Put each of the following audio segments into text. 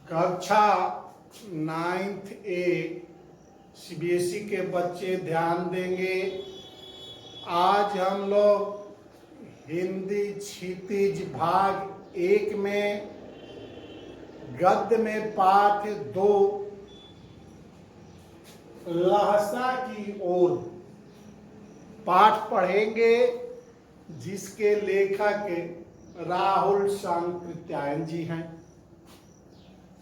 कक्षा 9th ए CBSE के बच्चे ध्यान देंगे। आज हम लोग हिंदी क्षितिज भाग 1 में गद्य में पाठ 2 लहसा की ओर पाठ पढ़ेंगे, जिसके लेखक राहुल सांकृत्यायन जी हैं।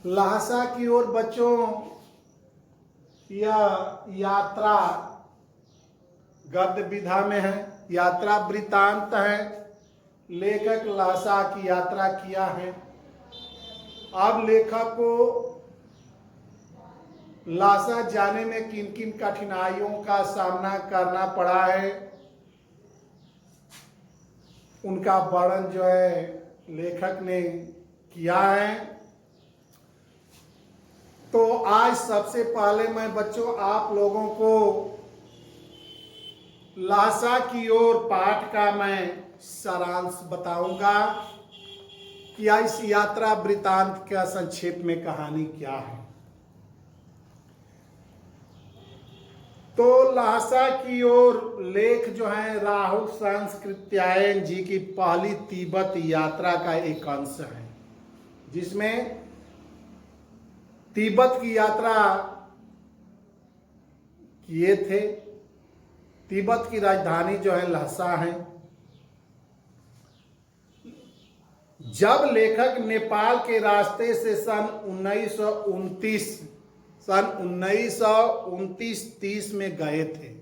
लहसा की ओर बच्चों यह यात्रा गद्य विधा में है, यात्रा वृतांत है। लेखक लहसा की यात्रा किया है। अब लेखक को लहसा जाने में किन किन कठिनाइयों का सामना करना पड़ा है, उनका वर्णन जो है लेखक ने किया है। तो आज सबसे पहले मैं बच्चों आप लोगों को लहसा की ओर पाठ का मैं सारांश बताऊंगा कि इस यात्रा वृतांत का संक्षेप में कहानी क्या है। तो लहसा की ओर लेख जो है राहुल सांकृत्यायन जी की पहली तिब्बत यात्रा का एक अंश है, जिसमें तिब्बत की यात्रा किए थे। तिब्बत की राजधानी जो है लहसा है। जब लेखक नेपाल के रास्ते से सन 1929-30 में गए थे।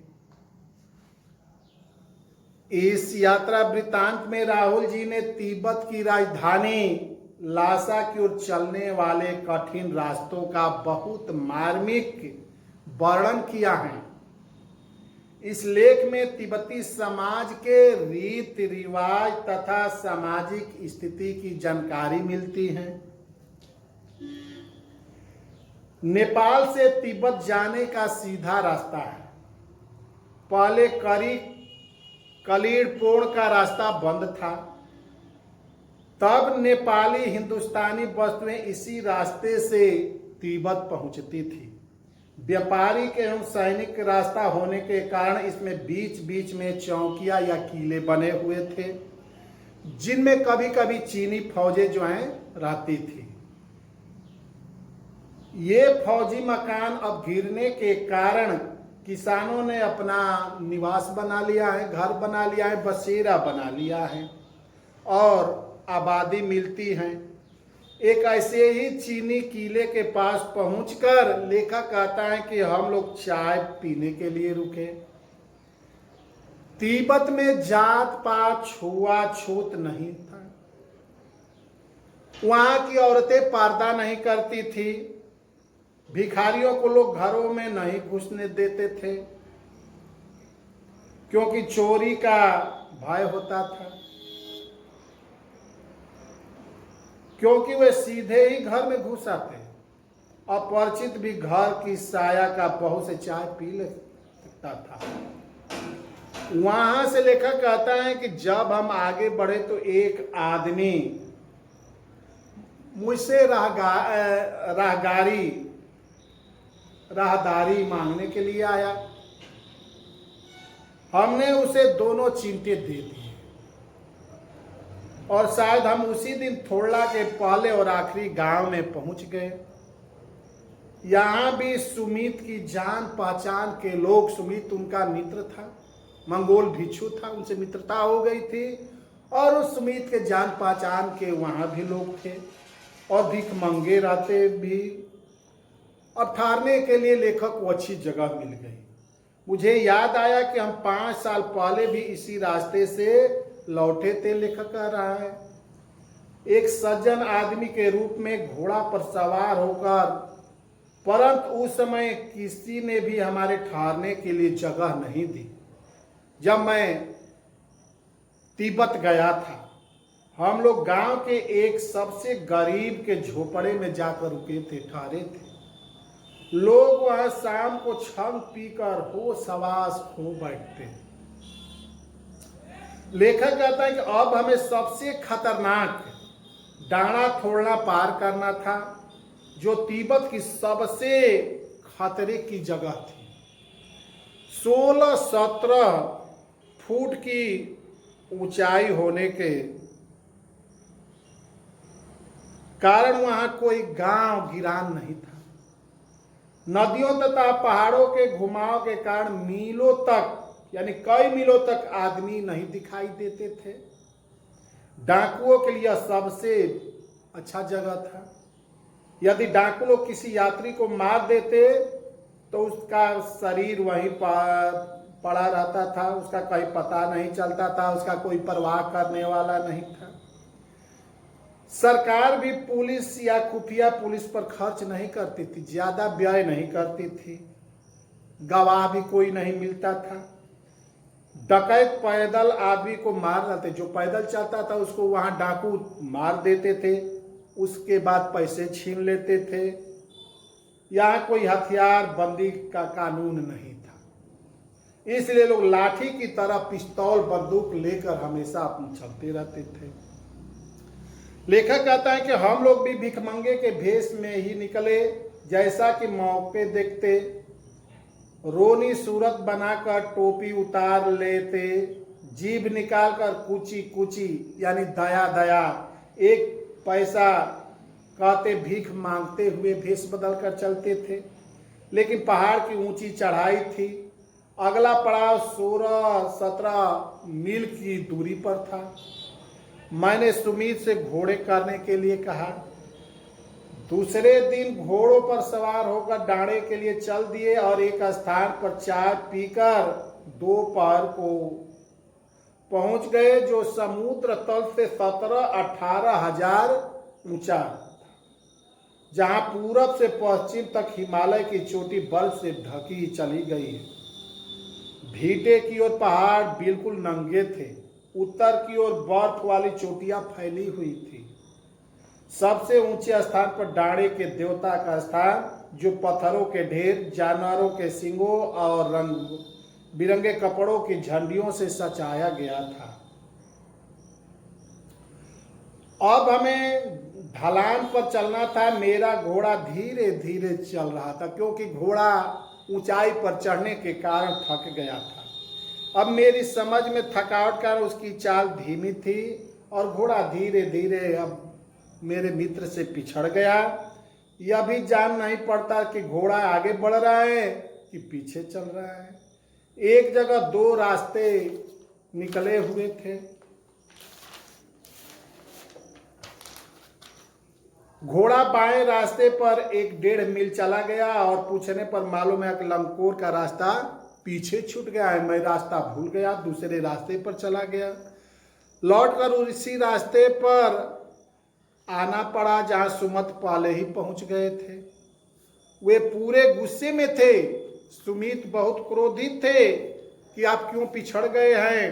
इस यात्रा वृतांत में राहुल जी ने तिब्बत की राजधानी लहसा की ओर चलने वाले कठिन रास्तों का बहुत मार्मिक वर्णन किया है। इस लेख में तिब्बती समाज के रीति रिवाज तथा सामाजिक स्थिति की जानकारी मिलती है। नेपाल से तिब्बत जाने का सीधा रास्ता है। पहले कलीड़पोड़ का रास्ता बंद था, तब नेपाली हिंदुस्तानी वस्तुएं इसी रास्ते से तिब्बत पहुंचती थी। व्यापारिक एवं सैनिक रास्ता होने के कारण इसमें बीच बीच में चौकियां या किले बने हुए थे, जिनमें कभी कभी चीनी फौजें जो हैं रहती थी। ये फौजी मकान अब गिरने के कारण किसानों ने अपना निवास बना लिया है, घर बना लिया है, बसेरा बना लिया है और आबादी मिलती है। एक ऐसे ही चीनी किले के पास पहुंचकर लेखक कहता है कि हम लोग चाय पीने के लिए रुके। तिब्बत में जात पात छुआछूत नहीं था। वहां की औरतें पर्दा नहीं करती थी। भिखारियों को लोग घरों में नहीं घुसने देते थे, क्योंकि चोरी का भय होता था, क्योंकि वे सीधे ही घर में घुस आते। अपरिचित भी घर की साया का बहुत से चाय पी ले सकता था। वहां से लेखक कहता है कि जब हम आगे बढ़े तो एक आदमी मुझसे राहदारी मांगने के लिए आया। हमने उसे दोनों चिमटे दे दिए और शायद हम उसी दिन थोड़ा के पहले और आखिरी गांव में पहुंच गए। यहाँ भी सुमित की जान पहचान के लोग, सुमित उनका मित्र था, मंगोल भिक्षु था, उनसे मित्रता हो गई थी और उस सुमित के जान पहचान के वहाँ भी लोग थे और भिखमंगे रहते भी। अब ठहरने के लिए लेखक को अच्छी जगह मिल गई। मुझे याद आया कि हम 5 साल पहले भी इसी रास्ते से लौटे थे, लेखक कह रहा है। एक सज्जन आदमी के रूप में घोड़ा पर सवार होकर, परंतु उस समय किसी ने भी हमारे ठहरने के लिए जगह नहीं दी। जब मैं तिब्बत गया था, हम लोग गांव के एक सबसे गरीब के झोपड़े में जाकर रुके थे, ठहरे थे। लोग वहां शाम को छंग पीकर होश हवास खो बैठते। लेखक कहता है कि अब हमें सबसे खतरनाक डांडा थोड़ा पार करना था। जो तिब्बत की सबसे खतरे की जगह थी। 16-17 फुट की ऊंचाई होने के कारण वहां कोई गांव गिरान नहीं था। नदियों तथा पहाड़ों के घुमाव के कारण मीलों तक यानी कई मीलों तक आदमी नहीं दिखाई देते थे। डाकुओं के लिए सबसे अच्छा जगह था। यदि डाकू लोग किसी यात्री को मार देते तो उसका शरीर वहीं पड़ा रहता था, उसका कोई पता नहीं चलता था, उसका कोई परवाह करने वाला नहीं था। सरकार भी पुलिस या खुफिया पुलिस पर खर्च नहीं करती थी, ज्यादा व्यय नहीं करती थी, गवाह भी कोई नहीं मिलता था। डकैत पैदल आदमी को मार रहे थे, जो पैदल चलता था उसको वहां डाकू मार देते थे, उसके बाद पैसे छीन लेते थे। यहाँ कोई हथियार बंदी का कानून नहीं था, इसलिए लोग लाठी की तरह पिस्तौल बंदूक लेकर हमेशा चलते रहते थे। लेखक कहता है कि हम लोग भी भिखमंगे के भेष में ही निकले, जैसा कि मौके देखते रोनी सूरत बनाकर टोपी उतार लेते, जीभ निकालकर कुची कुची यानी दया दया, एक पैसा कहते भीख मांगते हुए भेष बदल कर चलते थे। लेकिन पहाड़ की ऊंची चढ़ाई थी, अगला पड़ाव 16-17 मील की दूरी पर था। मैंने सुमित से घोड़े करने के लिए कहा। दूसरे दिन घोड़ों पर सवार होकर डांडे के लिए चल दिए और एक स्थान पर चाय पीकर दोपहर को पहुंच गए, जो समुद्र तल से 17-18 हजार ऊंचा, जहां पूरब से पश्चिम तक हिमालय की चोटी बर्फ से ढकी चली गई है। भीटे की ओर पहाड़ बिल्कुल नंगे थे, उत्तर की ओर बर्फ वाली चोटियां फैली हुई थी। सबसे ऊंचे स्थान पर डांडे के देवता का स्थान, जो पत्थरों के ढेर, जानवरों के सींगों और रंग बिरंगे कपड़ों की झंडियों से सजाया गया था। अब हमें ढलान पर चलना था। मेरा घोड़ा धीरे धीरे चल रहा था, क्योंकि घोड़ा ऊंचाई पर चढ़ने के कारण थक गया था। अब मेरी समझ में थकावट का उसकी चाल धीमी थी और घोड़ा धीरे धीरे अब मेरे मित्र से पिछड़ गया। यह भी जान नहीं पड़ता कि घोड़ा आगे बढ़ रहा है कि पीछे चल रहा है। एक जगह 2 रास्ते निकले हुए थे। घोड़ा बाएं रास्ते पर 1-1.5 मील चला गया और पूछने पर मालूम है कि लंकोर का रास्ता पीछे छूट गया है। मैं रास्ता भूल गया, दूसरे रास्ते पर चला गया। लौटकर उसी रास्ते पर आना पड़ा जहां सुमित पहले ही पहुंच गए थे। वे पूरे गुस्से में थे। सुमित बहुत क्रोधित थे कि आप क्यों पिछड़ गए हैं।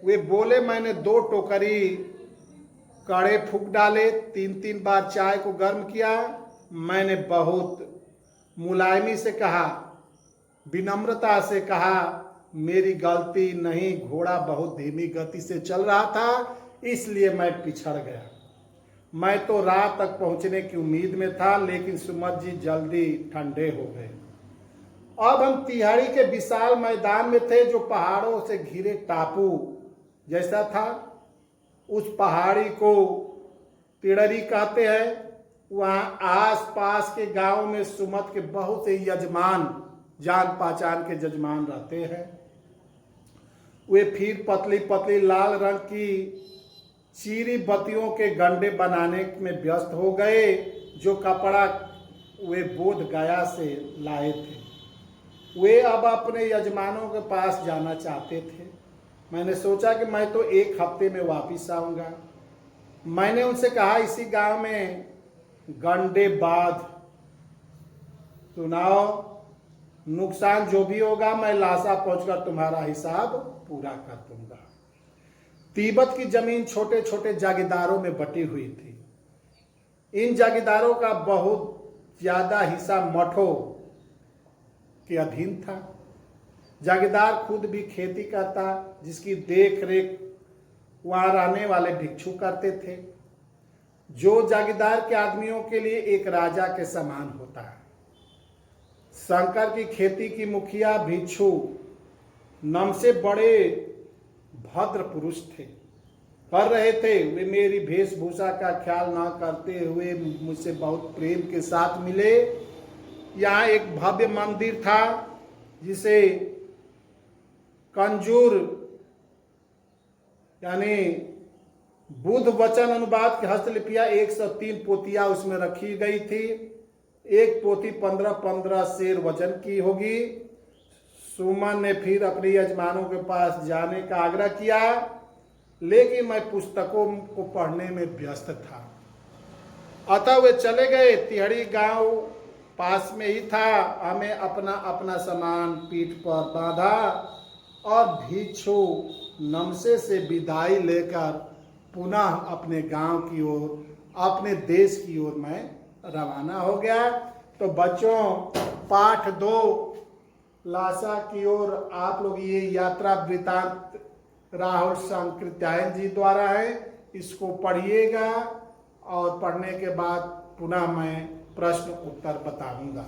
वे बोले, मैंने 2 टोकरी कड़े फूंक डाले, 3-3 बार चाय को गर्म किया। मैंने बहुत मुलायमी से कहा, विनम्रता से कहा, मेरी गलती नहीं, घोड़ा बहुत धीमी गति से चल रहा था, इसलिए मैं पिछड़ गया। मैं तो रात तक पहुंचने की उम्मीद में था, लेकिन सुमित जी जल्दी ठंडे हो गए। अब हम तिहाड़ी के विशाल मैदान में थे, जो पहाड़ों से घिरे टापू जैसा था। उस पहाड़ी को तिड़री कहते हैं। वहां आस पास के गांव में सुमित के बहुत से यजमान, जान पहचान के यजमान रहते हैं। वे फिर पतली पतली लाल रंग की चीरी बत्तियों के गंडे बनाने में व्यस्त हो गए, जो कपड़ा वे बोध गया से लाए थे। वे अब अपने यजमानों के पास जाना चाहते थे। मैंने सोचा कि मैं तो 1 हफ्ते में वापस आऊंगा। मैंने उनसे कहा, इसी गांव में गंडे बांध, सुनाओ, नुकसान जो भी होगा मैं लासा पहुंचकर तुम्हारा हिसाब पूरा कर दूंगा। तिब्बत की जमीन छोटे छोटे जागीरदारों में बटी हुई थी। इन जागीरदारों का बहुत ज्यादा हिस्सा मठों के अधीन था। जागीरदार खुद भी खेती करता, जिसकी देख रेख वहां रहने वाले भिक्षु करते थे। जो जागीरदार के आदमियों के लिए एक राजा के समान होता है। शंकर की खेती की मुखिया भिक्षु नम से बड़े भद्र पुरुष थे, कर रहे थे। वे मेरी वेशभूषा का ख्याल ना करते हुए मुझसे बहुत प्रेम के साथ मिले। यहाँ एक भव्य मंदिर था जिसे कंजूर यानी बुद्ध वचन अनुवाद की हस्तलिपियां 103 पोतियां उसमें रखी गई थी। एक पोथी 15-15 शेर वजन की होगी। सुमन ने फिर अपने यजमानों के पास जाने का आग्रह किया, लेकिन मैं पुस्तकों को पढ़ने में व्यस्त था। अतः वे चले गए। तिहड़ी गांव पास में ही था। हमें अपना अपना सामान पीठ पर बांधा और भिक्षु नमसे से विदाई लेकर पुनः अपने गांव की ओर, अपने देश की ओर मैं रवाना हो गया। तो बच्चों, पाठ 2 लासा की ओर आप लोग ये यात्रा वृतांत राहुल संकृत्यायन जी द्वारा है, इसको पढ़िएगा और पढ़ने के बाद पुनः मैं प्रश्न उत्तर बताऊंगा।